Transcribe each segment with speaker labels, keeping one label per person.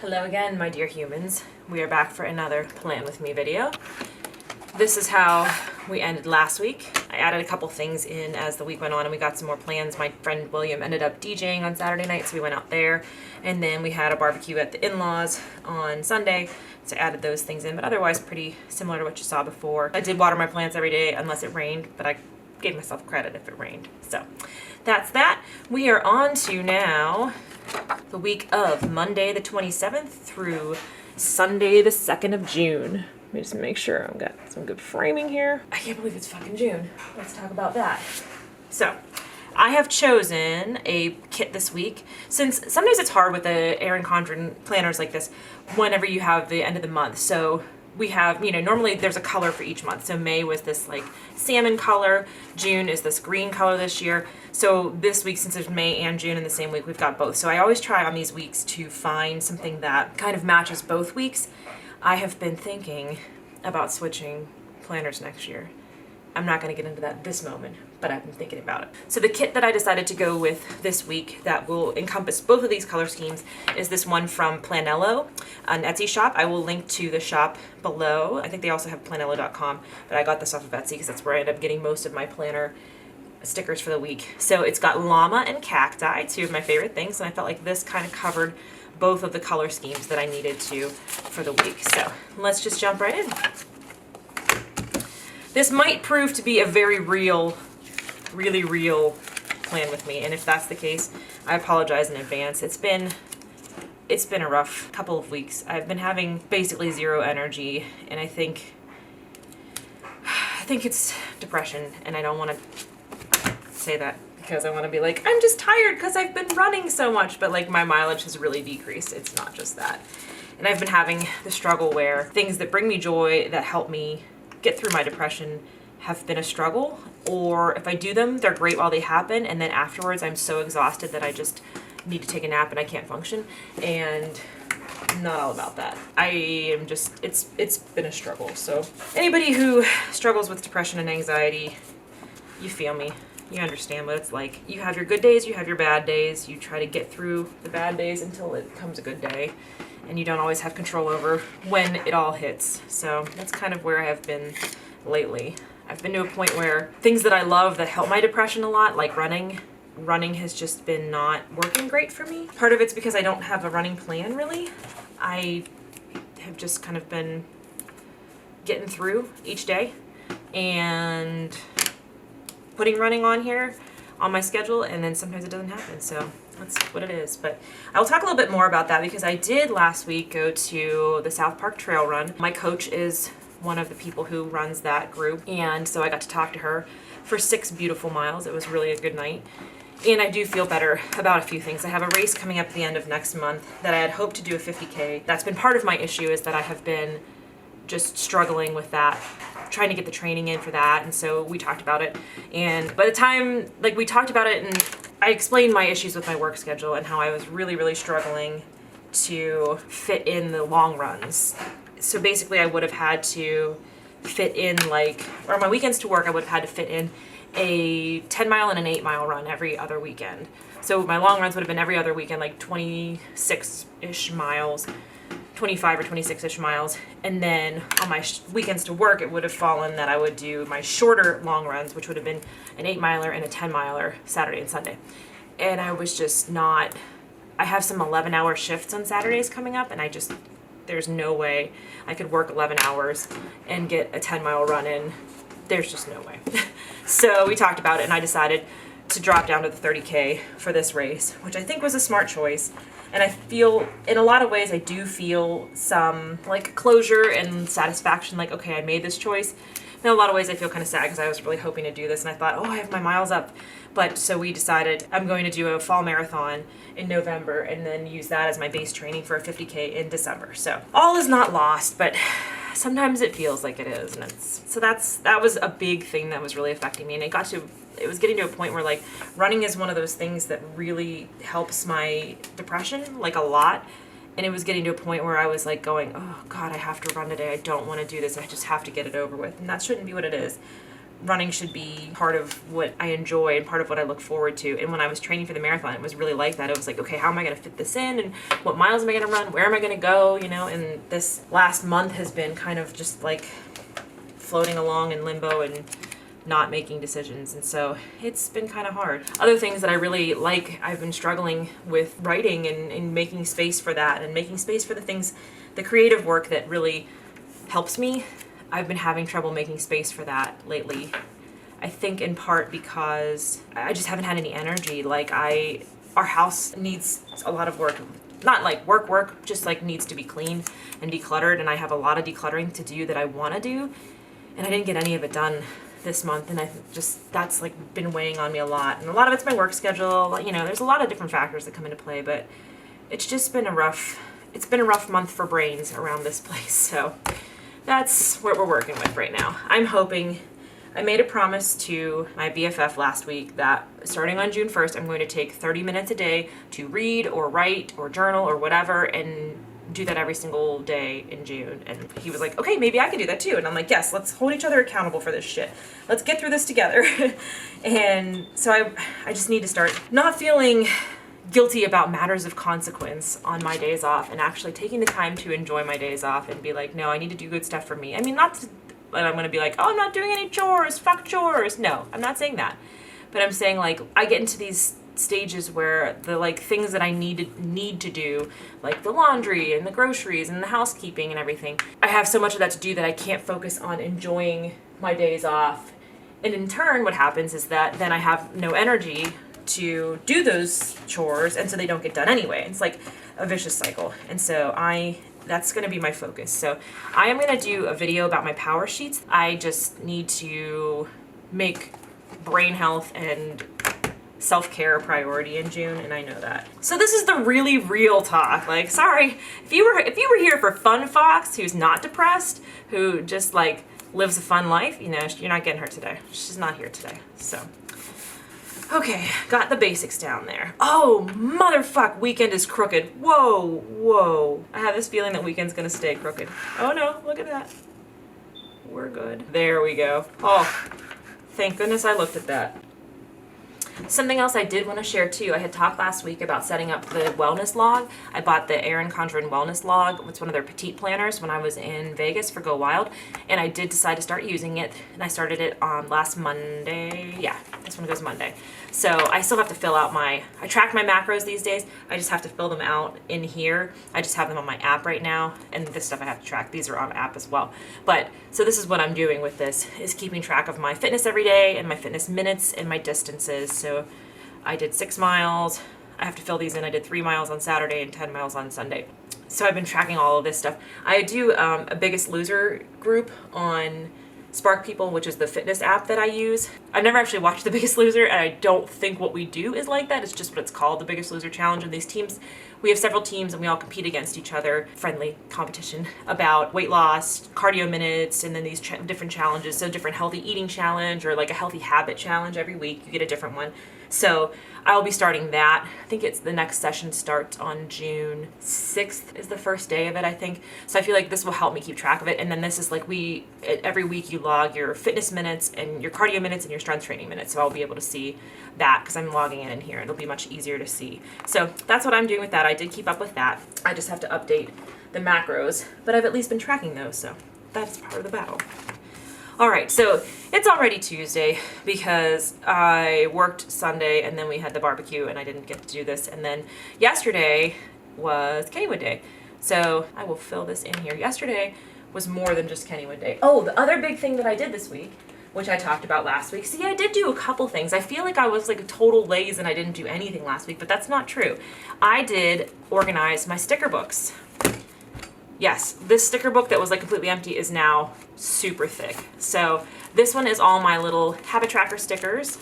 Speaker 1: Hello again, my dear humans. We are back for another Plan With Me video. This is how we ended last week. I added a couple things in as the week went on and we got some more plans. My friend William ended up DJing on Saturday night, so we went out there. And then we had a barbecue at the in-laws on Sunday, so I added those things in, but otherwise pretty similar to what you saw before. I did water my plants every day unless it rained, but I gave myself credit if it rained. So that's that. We are on to now the week of Monday the 27th through Sunday the 2nd of June. Let me just make sure I've got some good framing here. I can't believe it's fucking June. Let's talk about that. So, I have chosen a kit this week. Since sometimes it's hard with the Erin Condren planners like this whenever you have the end of the month. So we have, normally there's a color for each month. So May was this like salmon color. June is this green color this year. So this week, since there's May and June in the same week, we've got both. So I always try on these weeks to find something that kind of matches both weeks. I have been thinking about switching planners next year. I'm not going to get into that this moment, but I've been thinking about it. So the kit that I decided to go with this week that will encompass both of these color schemes is this one from Planello, an Etsy shop. I will link to the shop below. I think they also have planello.com, but I got this off of Etsy because that's where I end up getting most of my planner stickers for the week. So it's got llama and cacti, two of my favorite things, and I felt like this kind of covered both of the color schemes that I needed to for the week. So let's just jump right in. This might prove to be a very real, really real plan with me, and if that's the case, I apologize in advance. It's been a rough couple of weeks. I've been having basically zero energy, and I think it's depression, and I don't want to say that because I want to be like, I'm just tired because I've been running so much, but like my mileage has really decreased. It's not just that. And I've been having the struggle where things that bring me joy, that help me get through my depression, have been a struggle, or if I do them, they're great while they happen, and then afterwards I'm so exhausted that I just need to take a nap and I can't function, and I'm not all about that. I am just, it's been a struggle. So anybody who struggles with depression and anxiety, you feel me. You understand what it's like. You have your good days, you have your bad days. You try to get through the bad days until it becomes a good day. And you don't always have control over when it all hits. So that's kind of where I have been lately. I've been to a point where things that I love that help my depression a lot, like running has just been not working great for me. Part of it's because I don't have a running plan, really. I have just kind of been getting through each day and putting running on here on my schedule, and then sometimes it doesn't happen, so that's what it is. But I'll talk a little bit more about that because I did last week go to the South Park Trail Run. My coach is one of the people who runs that group, and so I got to talk to her for 6 beautiful miles. It was really a good night, and I do feel better about a few things. I have a race coming up at the end of next month that I had hoped to do a 50K. That's been part of my issue, is that I have been just struggling with that, trying to get the training in for that, and so we talked about it. And by the time, we talked about it, and I explained my issues with my work schedule and how I was really, really struggling to fit in the long runs. So basically I would have had to fit in or on my weekends to work, I would have had to fit in a 10-mile and an 8-mile run every other weekend. So my long runs would have been every other weekend, like 26-ish miles. 25 or 26-ish miles, and then on my weekends to work, it would have fallen that I would do my shorter long runs, which would have been an 8-miler and a 10-miler Saturday and Sunday. And I was just not, I have some 11-hour shifts on Saturdays coming up, and there's no way I could work 11 hours and get a 10-mile run in. There's just no way. So we talked about it, and I decided to drop down to the 30K for this race, which I think was a smart choice. And I feel, in a lot of ways, I do feel some closure and satisfaction, okay, I made this choice. In a lot of ways, I feel kind of sad because I was really hoping to do this, and I thought, I have my miles up. But so we decided I'm going to do a fall marathon in November and then use that as my base training for a 50K in December. So all is not lost, but sometimes it feels like it is. And that was a big thing that was really affecting me, and it was getting to a point where running is one of those things that really helps my depression a lot, and it was getting to a point where I was going, oh God, I have to run today, I don't want to do this, I just have to get it over with. And that shouldn't be what it is, running should be part of what I enjoy and part of what I look forward to. And when I was training for the marathon, it was really like that. It was like, okay, how am I going to fit this in? And what miles am I going to run? Where am I going to go? You know, and this last month has been kind of just like floating along in limbo and not making decisions. And so it's been kind of hard. Other things that I really like, I've been struggling with writing and making space for that and making space for the things, the creative work that really helps me. I've been having trouble making space for that lately. I think in part because I just haven't had any energy. Like our house needs a lot of work. Not like work, just like needs to be cleaned and decluttered. And I have a lot of decluttering to do that I want to do. And I didn't get any of it done this month. And that's like been weighing on me a lot. And a lot of it's my work schedule. You know, there's a lot of different factors that come into play, but it's just been it's been a rough month for brains around this place. So that's what we're working with right now. I'm hoping, I made a promise to my BFF last week that starting on June 1st, I'm going to take 30 minutes a day to read or write or journal or whatever and do that every single day in June. And he was like, okay, maybe I can do that too. And I'm like, yes, let's hold each other accountable for this shit. Let's get through this together. And so I just need to start not feeling guilty about matters of consequence on my days off and actually taking the time to enjoy my days off and be like, no, I need to do good stuff for me. I mean, not to, and I'm going to be like, oh, I'm not doing any chores, fuck chores. No, I'm not saying that. But I'm saying like, I get into these stages where the like things that I need to do, like the laundry and the groceries and the housekeeping and everything, I have so much of that to do that I can't focus on enjoying my days off. And in turn, what happens is that then I have no energy to do those chores, and so they don't get done anyway. It's like a vicious cycle. And so that's going to be my focus. So I am going to do a video about my power sheets. I just need to make brain health and self-care a priority in June, and I know that. So this is the really real talk. Like, sorry, if you were here for Fun Fox, who's not depressed, who just like lives a fun life, you know, you're not getting her today. She's not here today. So okay, got the basics down there. Oh, motherfuck, weekend is crooked. Whoa. I have this feeling that weekend's gonna stay crooked. Oh no, look at that. We're good. There we go. Oh, thank goodness I looked at that. Something else I did want to share too, I had talked last week about setting up the wellness log. I bought the Erin Condren wellness log. It's one of their petite planners when I was in Vegas for Go Wild, and I did decide to start using it, and I started it on last Monday. Yeah, this one goes Monday. So I still have to fill out I track my macros these days. I just have to fill them out in here. I just have them on my app right now, and this stuff I have to track. These are on app as well. But so this is what I'm doing with this, is keeping track of my fitness every day and my fitness minutes and my distances. So I did 6 miles. I have to fill these in. I did 3 miles on Saturday and 10 miles on Sunday. So I've been tracking all of this stuff. I do a Biggest Loser group on Spark People, which is the fitness app that I use. I've never actually watched The Biggest Loser, and I don't think what we do is like that. It's just what it's called, The Biggest Loser Challenge. And these teams, we have several teams, and we all compete against each other, friendly competition, about weight loss, cardio minutes, and then these different challenges. So different healthy eating challenge or like a healthy habit challenge every week. You get a different one. So I'll be starting that. I think the next session starts on June 6th is the first day of it, I think. So I feel like this will help me keep track of it. And then this is like every week you log your fitness minutes and your cardio minutes and your strength training minutes. So I'll be able to see that because I'm logging in here. It'll be much easier to see. So that's what I'm doing with that. I did keep up with that. I just have to update the macros, but I've at least been tracking those. So that's part of the battle. All right, so it's already Tuesday because I worked Sunday and then we had the barbecue and I didn't get to do this. And then yesterday was Kennywood Day. So I will fill this in here. Yesterday was more than just Kennywood Day. Oh, the other big thing that I did this week, which I talked about last week. See, I did do a couple things. I feel like I was like a total laze and I didn't do anything last week, but that's not true. I did organize my sticker books. Yes, this sticker book that was like completely empty is now super thick. So this one is all my little habit tracker stickers.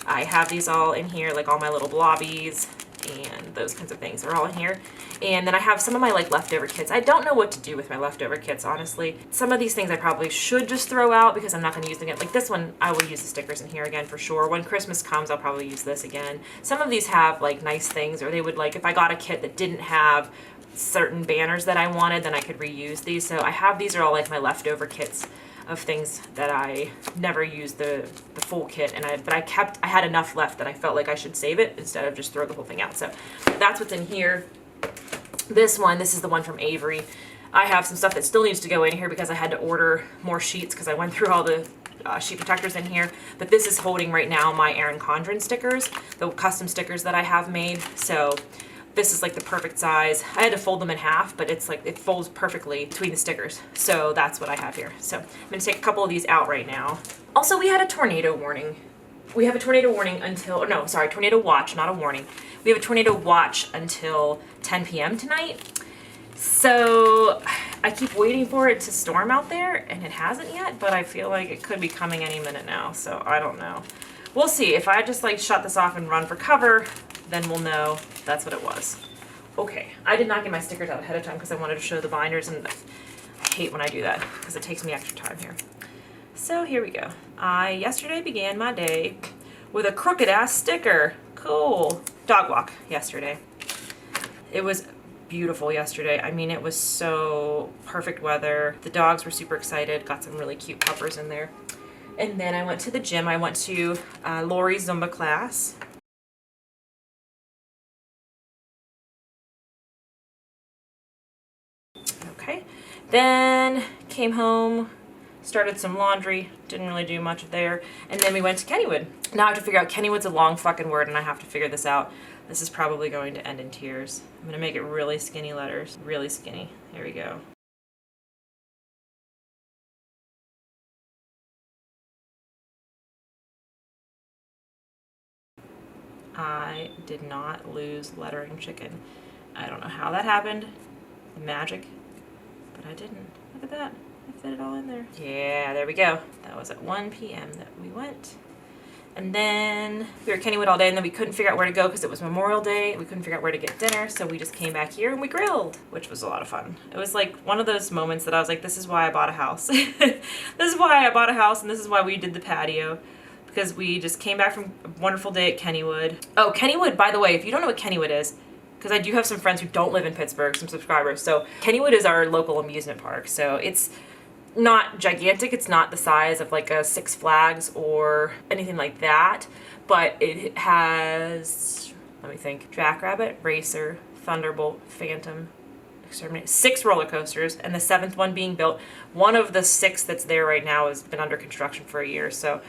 Speaker 1: I have these all in here, like all my little blobbies and those kinds of things are all in here. And then I have some of my like leftover kits. I don't know what to do with my leftover kits, honestly. Some of these things I probably should just throw out because I'm not going to use them again. Like this one, I will use the stickers in here again for sure. When Christmas comes, I'll probably use this again. Some of these have like nice things, or they would like, if I got a kit that didn't have certain banners that I wanted, then I could reuse these. So I have, these are all like my leftover kits of things that I never used the full kit, and I had enough left that I felt like I should save it instead of just throw the whole thing out. So that's what's in here. This is the one from Avery. I have some stuff that still needs to go in here because I had to order more sheets because I went through all the sheet protectors in here. But this is holding right now my Erin Condren stickers, the custom stickers that I have made. So this is like the perfect size. I had to fold them in half, but it's like it folds perfectly between the stickers. So that's what I have here. So I'm gonna take a couple of these out right now. Also, we had a tornado warning. We have a tornado warning until, no, sorry, tornado watch, not a warning. We have a tornado watch until 10 p.m. tonight. So I keep waiting for it to storm out there, and it hasn't yet, but I feel like it could be coming any minute now, so I don't know. We'll see. If I just like shut this off and run for cover, then we'll know that's what it was. Okay, I did not get my stickers out ahead of time because I wanted to show the binders, and I hate when I do that because it takes me extra time here. So here we go. I yesterday began my day with a crooked ass sticker. Cool. Dog walk yesterday. It was beautiful yesterday. I mean, it was so perfect weather. The dogs were super excited. Got some really cute puppers in there. And then I went to the gym. I went to Lori's Zumba class. Okay. Then came home, started some laundry, didn't really do much there, and then we went to Kennywood. Now I have to figure out, Kennywood's a long fucking word, and I have to figure this out. This is probably going to end in tears. I'm gonna make it really skinny letters, really skinny. Here we go. I did not lose lettering chicken. I don't know how that happened, magic, but I didn't. Look at that. I fit it all in there. Yeah, there we go. That was at 1 p.m. that we went. And then we were at Kennywood all day, and then we couldn't figure out where to go because it was Memorial Day. We couldn't figure out where to get dinner, so we just came back here and we grilled, which was a lot of fun. It was like one of those moments that I was like, this is why I bought a house. This is why I bought a house, and this is why we did the patio, because we just came back from a wonderful day at Kennywood. Oh, Kennywood, by the way, if you don't know what Kennywood is, because I do have some friends who don't live in Pittsburgh, some subscribers. So Kennywood is our local amusement park. So it's not gigantic. It's not the size of like a Six Flags or anything like that. But it has, let me think, Jackrabbit, Racer, Thunderbolt, Phantom, Exterminate, 6 roller coasters, and the 7th one being built. One of the 6 that's there right now has been under construction for a year, so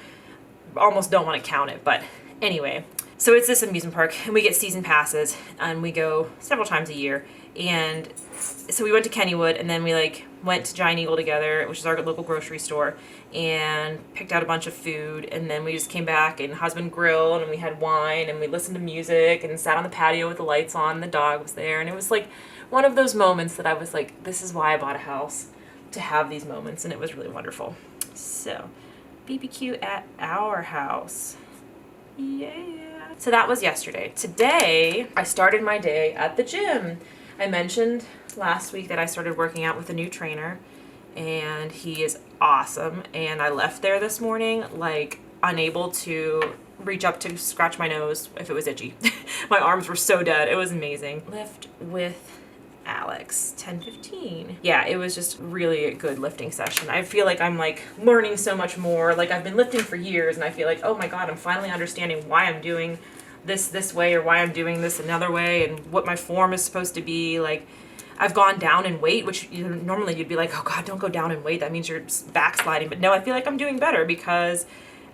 Speaker 1: almost don't want to count it. But anyway, so it's this amusement park, and we get season passes, and we go several times a year. And so we went to Kennywood, and then we like went to Giant Eagle together, which is our local grocery store, and picked out a bunch of food. And then we just came back, and husband grilled, and we had wine, and we listened to music, and sat on the patio with the lights on, and the dog was there. And it was like one of those moments that I was like, this is why I bought a house, to have these moments, and it was really wonderful. So BBQ at our house. Yeah. So that was yesterday. Today, I started my day at the gym. I mentioned last week that I started working out with a new trainer, and he is awesome. And I left there this morning, like, unable to reach up to scratch my nose if it was itchy. My arms were so dead. It was amazing. Lift with Alex, 10:15. Yeah, it was just really a good lifting session. I feel like I'm like learning so much more. Like, I've been lifting for years, and I feel like, oh my God, I'm finally understanding why I'm doing this way, or why I'm doing this another way, and what my form is supposed to be. Like, I've gone down in weight, which normally you'd be like, oh God, don't go down in weight. That means you're backsliding. But no, I feel like I'm doing better because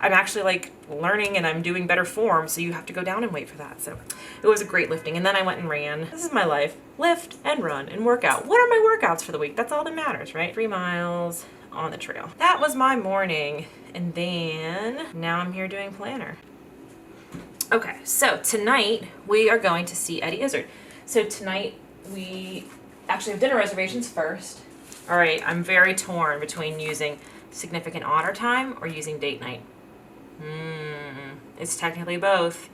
Speaker 1: I'm actually like learning, and I'm doing better form. So you have to go down in weight for that. So it was a great lifting. And then I went and ran. This is my life. Lift and run and work out. What are my workouts for the week? That's all that matters, right? 3 miles on the trail. That was my morning. And then now I'm here doing planner. Okay, so tonight we are going to see Eddie Izzard. So tonight we actually have dinner reservations first. All right, I'm very torn between using significant honor time or using date night. It's technically both.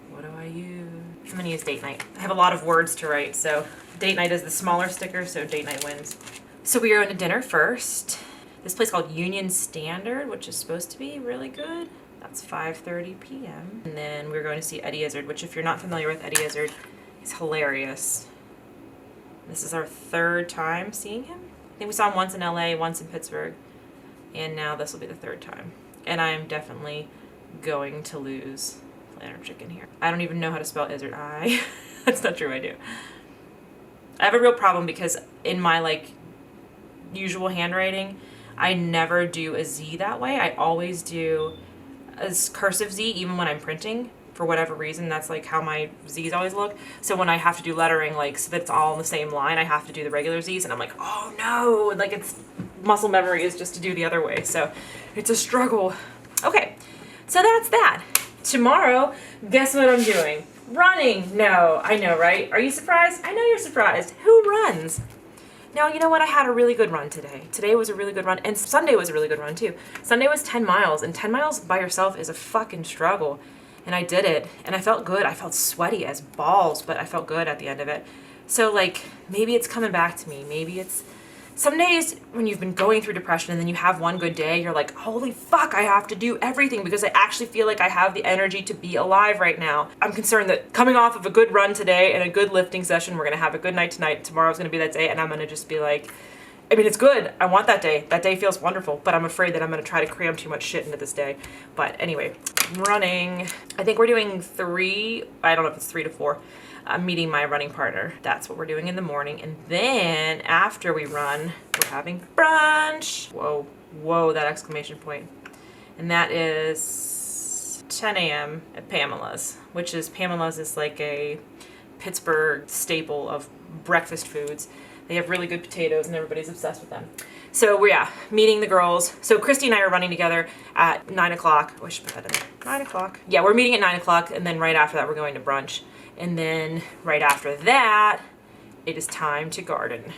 Speaker 1: What do I use? I'm gonna use date night. I have a lot of words to write, so date night is the smaller sticker, so date night wins. So we are going to dinner first. This place called Union Standard, which is supposed to be really good. That's 5:30 p.m. And then we're going to see Eddie Izzard, which if you're not familiar with Eddie Izzard, he's hilarious. This is our 3rd time seeing him. I think we saw him once in LA, once in Pittsburgh. and now this will be the third time. And I am definitely going to lose Flanner Chicken here. I don't even know how to spell Izzard I. That's not true, I do. I have a real problem because in my like usual handwriting, I never do a Z that way. I always do a cursive Z even when I'm printing. For whatever reason, that's like how my Z's always look. So when I have to do lettering, like so that it's all in the same line, I have to do the regular Z's, and I'm like, oh no, like it's muscle memory is just to do the other way. So it's a struggle. Okay, so that's that. Tomorrow, guess what I'm doing? Running. No, I know, right? Are you surprised? I know you're surprised. Who runs? Now, you know what? I had a really good run today. Today was a really good run, and Sunday was a really good run too. Sunday was 10 miles, and 10 miles by yourself is a fucking struggle. And I did it, and I felt good. I felt sweaty as balls, but I felt good at the end of it. So, like, maybe it's coming back to me. Maybe it's... Some days when you've been going through depression and then you have one good day, you're like, holy fuck, I have to do everything because I actually feel like I have the energy to be alive right now. I'm concerned that coming off of a good run today and a good lifting session, we're going to have a good night tonight. Tomorrow's going to be that day, and I'm going to just be like... I mean, it's good. I want that day. That day feels wonderful, but I'm afraid that I'm going to try to cram too much shit into this day. But anyway, running. I think we're doing 3, I don't know if it's 3 to 4. I'm meeting my running partner. That's what we're doing in the morning. And then after we run, we're having brunch. Whoa, whoa, that exclamation point. And that is 10 a.m. at Pamela's, which is, Pamela's is like a Pittsburgh staple of breakfast foods. They have really good potatoes and everybody's obsessed with them. So we're, yeah, meeting the girls. So Christy and I are running together at 9 o'clock. Oh, I should put that in there. 9 o'clock. Yeah, we're meeting at 9 o'clock, and then right after that we're going to brunch. And then right after that, it is time to garden.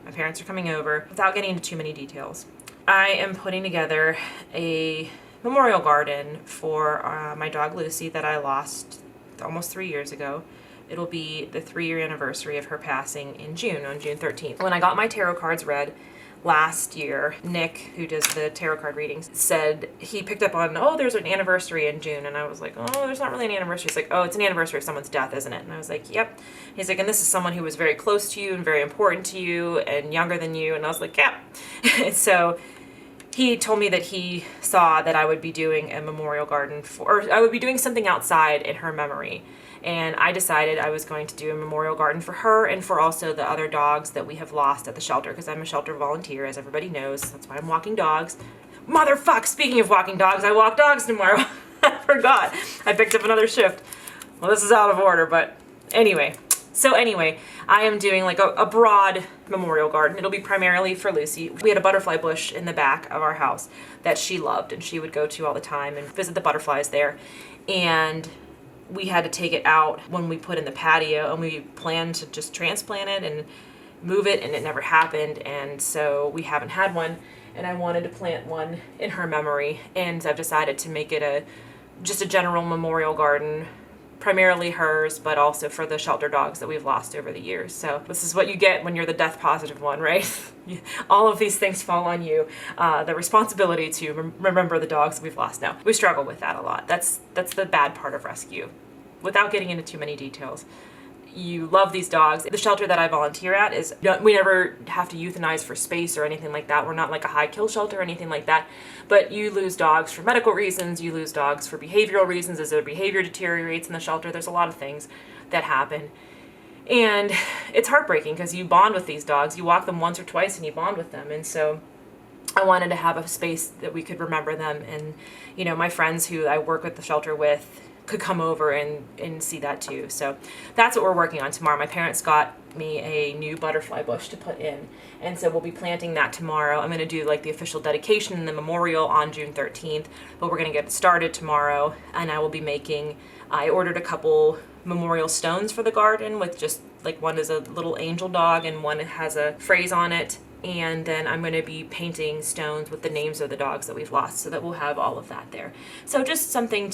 Speaker 1: My parents are coming over. Without getting into too many details, I am putting together a memorial garden for my dog Lucy that I lost almost 3 years ago. It'll be the 3-year anniversary of her passing in June, on June 13th. When I got my tarot cards read last year, Nick, who does the tarot card readings, said he picked up on, oh, there's an anniversary in June. And I was like, oh, there's not really an anniversary. He's like, oh, it's an anniversary of someone's death, isn't it? And I was like, yep. He's like, and this is someone who was very close to you and very important to you and younger than you. And I was like, yeah. So he told me that he saw that I would be doing a memorial garden or I would be doing something outside in her memory. And I decided I was going to do a memorial garden for her and for also the other dogs that we have lost at the shelter, because I'm a shelter volunteer, as everybody knows. That's why I'm walking dogs. Motherfuck, speaking of walking dogs, I walk dogs tomorrow. I forgot. I picked up another shift. Well, this is out of order, but anyway. So anyway, I am doing like a broad memorial garden. It'll be primarily for Lucy. We had a butterfly bush in the back of our house that she loved, and she would go to all the time and visit the butterflies there. And we had to take it out when we put in the patio, and we planned to just transplant it and move it, and it never happened, and so we haven't had one, and I wanted to plant one in her memory, and I've decided to make it just a general memorial garden, primarily hers, but also for the shelter dogs that we've lost over the years. So this is what you get when you're the death positive one, right? All of these things fall on you. The responsibility to remember the dogs we've lost. Now, we struggle with that a lot. That's the bad part of rescue. Without getting into too many details, you love these dogs. The shelter that I volunteer at is, we never have to euthanize for space or anything like that. We're not like a high kill shelter or anything like that. But you lose dogs for medical reasons. You lose dogs for behavioral reasons as their behavior deteriorates in the shelter. There's a lot of things that happen. And it's heartbreaking because you bond with these dogs. You walk them once or twice and you bond with them. And so I wanted to have a space that we could remember them. And, you know, my friends who I work with the shelter with could come over and see that too. So that's what we're working on tomorrow. My parents got me a new butterfly bush to put in, and so we'll be planting that tomorrow. I'm going to do like the official dedication and the memorial on June 13th, but we're going to get it started tomorrow, and I will be making, I ordered a couple memorial stones for the garden with just like one is a little angel dog and one has a phrase on it. And then I'm going to be painting stones with the names of the dogs that we've lost, so that we'll have all of that there. So just something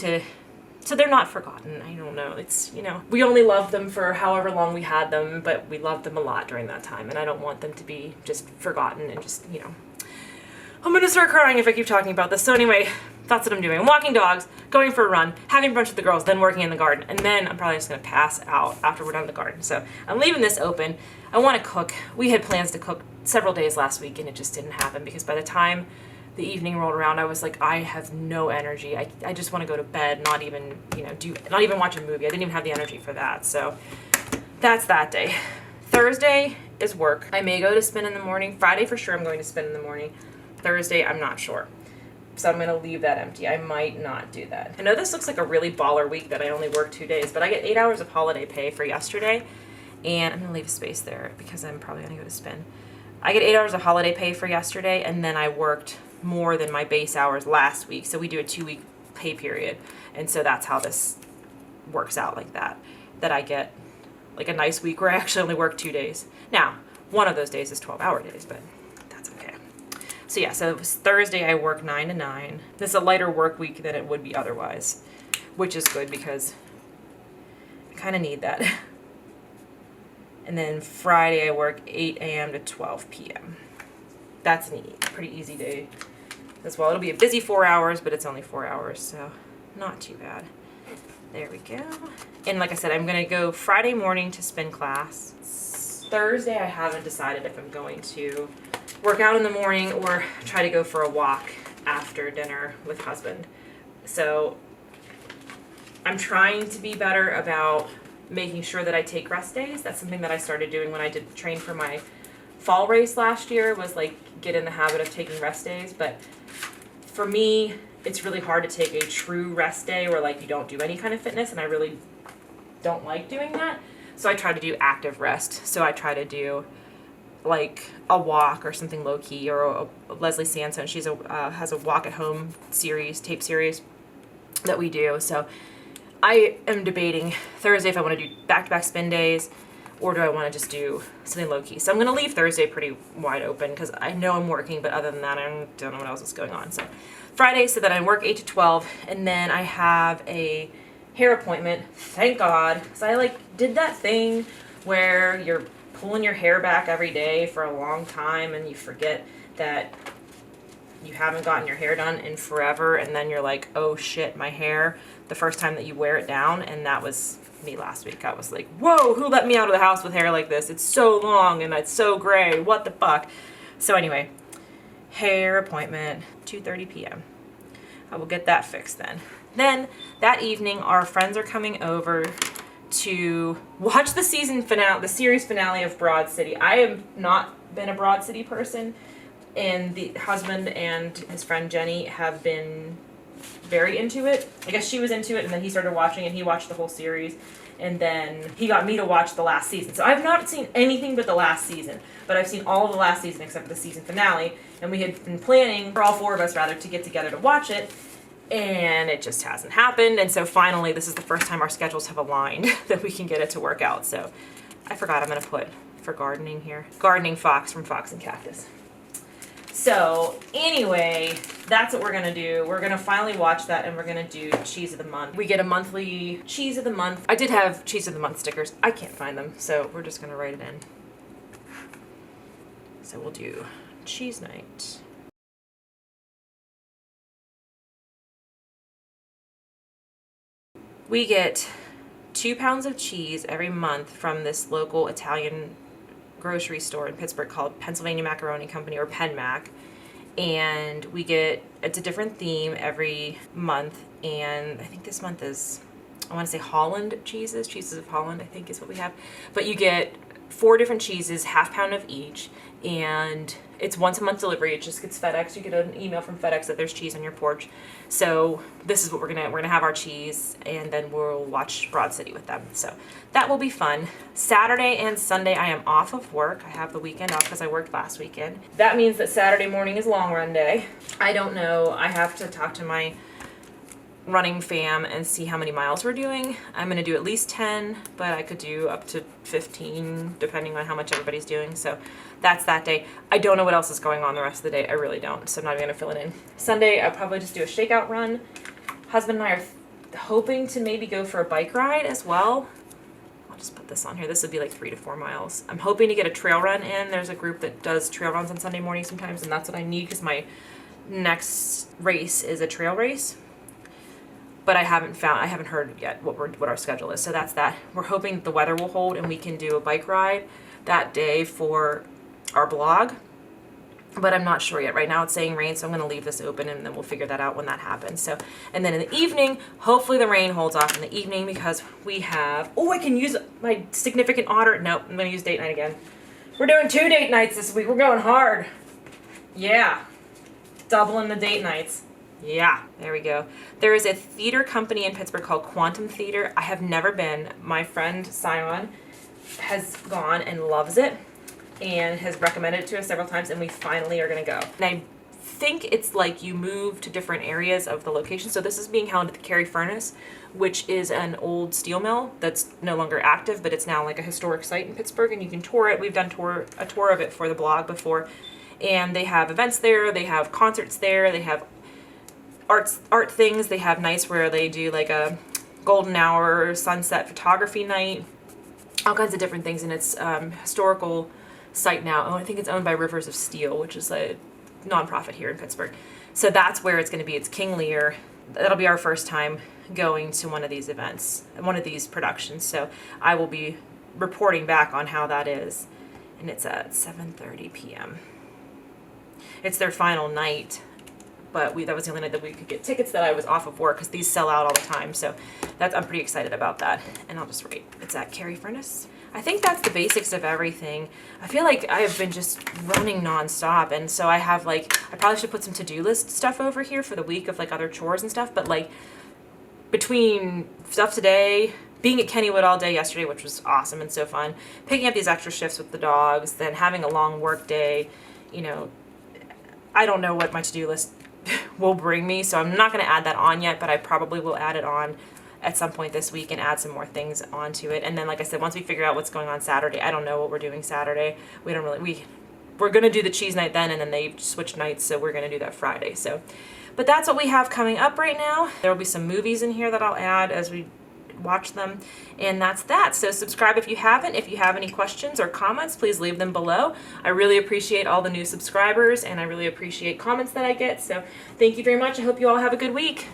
Speaker 1: so they're not forgotten. I don't know. It's, you know, we only loved them for however long we had them, but we loved them a lot during that time. And I don't want them to be just forgotten and just, you know, I'm going to start crying if I keep talking about this. So anyway, that's what I'm doing. I'm walking dogs, going for a run, having brunch with the girls, then working in the garden. And then I'm probably just going to pass out after we're done with the garden. So I'm leaving this open. I want to cook. We had plans to cook several days last week and it just didn't happen because by the time the evening rolled around, I was like, I have no energy. I just want to go to bed, not even, not even watch a movie. I didn't even have the energy for that. So that's that day. Thursday is work. I may go to spin in the morning. Friday for sure I'm going to spin in the morning. Thursday, I'm not sure. So I'm going to leave that empty. I might not do that. I know this looks like a really baller week that I only work 2 days, but I get 8 hours of holiday pay for yesterday. And I'm going to leave a space there because I'm probably going to go to spin. I get 8 hours of holiday pay for yesterday, and then I worked more than my base hours last week. So we do a 2-week pay period. And so that's how this works out like that I get like a nice week where I actually only work 2 days. Now, one of those days is 12-hour days, but that's okay. So yeah, so it was Thursday I work 9 to 9. This is a lighter work week than it would be otherwise, which is good because I kind of need that. And then Friday I work 8 a.m. to 12 p.m. That's a pretty easy day as well. It'll be a busy 4 hours, but it's only 4 hours, so not too bad. There we go. And like I said, I'm going to go Friday morning to spin class. Thursday I haven't decided if I'm going to work out in the morning or try to go for a walk after dinner with husband. So I'm trying to be better about making sure that I take rest days. That's something that I started doing when I did train for my fall race last year, was like get in the habit of taking rest days. But for me, it's really hard to take a true rest day where like you don't do any kind of fitness, and I really don't like doing that. So I try to do active rest. So I try to do like a walk or something low key, or Leslie Sansone, she's has a walk at home series, tape series that we do. So I am debating Thursday if I want to do back-to-back spin days, or do I want to just do something low-key. So I'm going to leave Thursday pretty wide open because I know I'm working, but other than that, I don't know what else is going on. So Friday, so that I work 8 to 12, and then I have a hair appointment. Thank God, because I did that thing where you're pulling your hair back every day for a long time, and you forget that you haven't gotten your hair done in forever, and then you're like, oh shit, my hair, the first time that you wear it down. And that was me last week. I was like, whoa, who let me out of the house with hair like this? It's so long and it's so gray, what the fuck? So anyway, hair appointment, 2:30 p.m. I will get that fixed then. Then that evening, our friends are coming over to watch the season finale, the series finale of Broad City. I have not been a Broad City person, and the husband and his friend Jenny have been very into it. I guess she was into it, and then he started watching, and he watched the whole series, and then he got me to watch the last season. So I've not seen anything but the last season, but I've seen all of the last season except for the season finale, and we had been planning, for all four of us rather, to get together to watch it, and it just hasn't happened. And so finally, this is the first time our schedules have aligned that we can get it to work out. So I forgot I'm going to put for gardening here, Gardening Fox from Fox and Cactus. So anyway, that's what we're going to do. We're going to finally watch that, and we're going to do Cheese of the Month. We get a monthly Cheese of the Month. I did have Cheese of the Month stickers. I can't find them, so we're just going to write it in. So we'll do Cheese Night. We get 2 pounds of cheese every month from this local Italian grocery store in Pittsburgh called Pennsylvania Macaroni Company, or PenMac. And we get, it's a different theme every month. And I think this month is, I want to say Holland cheeses of Holland, I think is what we have. But you get 4 different cheeses, half pound of each. And it's once a month delivery. It just gets FedEx. You get an email from FedEx that there's cheese on your porch. So this is what we're gonna have our cheese, and then we'll watch Broad City with them. So that will be fun. Saturday and Sunday I am off of work. I have the weekend off because I worked last weekend. That means that Saturday morning is long run day. I don't know. I have to talk to my running fam and see how many miles we're doing. I'm gonna do at least 10, but I could do up to 15 depending on how much everybody's doing. So that's that day. I don't know what else is going on the rest of the day. I really don't, so I'm not even gonna fill it in. Sunday I'll probably just do a shakeout run. Husband and I are hoping to maybe go for a bike ride as well. I'll just put this on here. This would be like 3 to 4 miles. I'm hoping to get a trail run in. There's a group that does trail runs on Sunday morning sometimes, and that's what I need because my next race is a trail race. But I haven't heard yet what our schedule is. So that's that. We're hoping that the weather will hold and we can do a bike ride that day for our blog. but I'm not sure yet. Right now it's saying rain, so I'm going to leave this open, and then we'll figure that out when that happens. So, and then in the evening, hopefully the rain holds off in the evening, because we have, oh, I can use my significant otter. Nope, I'm going to use date night again. We're doing 2 date nights this week. We're going hard. Yeah. Doubling the date nights. Yeah, there we go. There is a theater company in Pittsburgh called Quantum Theater. I have never been. My friend Sion has gone and loves it and has recommended it to us several times, and we finally are going to go. And I think it's like you move to different areas of the location. So this is being held at the Carey Furnace, which is an old steel mill that's no longer active, but it's now like a historic site in Pittsburgh, and you can tour it. We've done a tour of it for the blog before, and they have events there, they have concerts there, they have art things, they have nights where they do like a golden hour sunset photography night, all kinds of different things, and it's historical site now. Oh, I think it's owned by Rivers of Steel, which is a nonprofit here in Pittsburgh. So that's where it's going to be. It's King Lear. That'll be our first time going to one of these events, one of these productions. So I will be reporting back on how that is. And it's at 7:30 p.m. It's their final night, but that was the only night that we could get tickets that I was off of work, because these sell out all the time. So I'm pretty excited about that. And I'll just write, it's at Carey Furnace. I think that's the basics of everything. I feel like I have been just running nonstop, and so I have I probably should put some to-do list stuff over here for the week of other chores and stuff, but between stuff today, being at Kennywood all day yesterday, which was awesome and so fun, picking up these extra shifts with the dogs, then having a long work day, I don't know what my to-do list will bring me, so I'm not going to add that on yet, but I probably will add it on at some point this week and add some more things onto it. And then, like I said, once we figure out what's going on Saturday, I don't know what we're doing Saturday. We're going to do the cheese night then, and then they switched nights, so we're going to do that Friday. So, but that's what we have coming up right now. There will be some movies in here that I'll add as we watch them, and that's that. So subscribe if you haven't. If you have any questions or comments, please leave them below. I really appreciate all the new subscribers, and I really appreciate comments that I get. So thank you very much. I hope you all have a good week.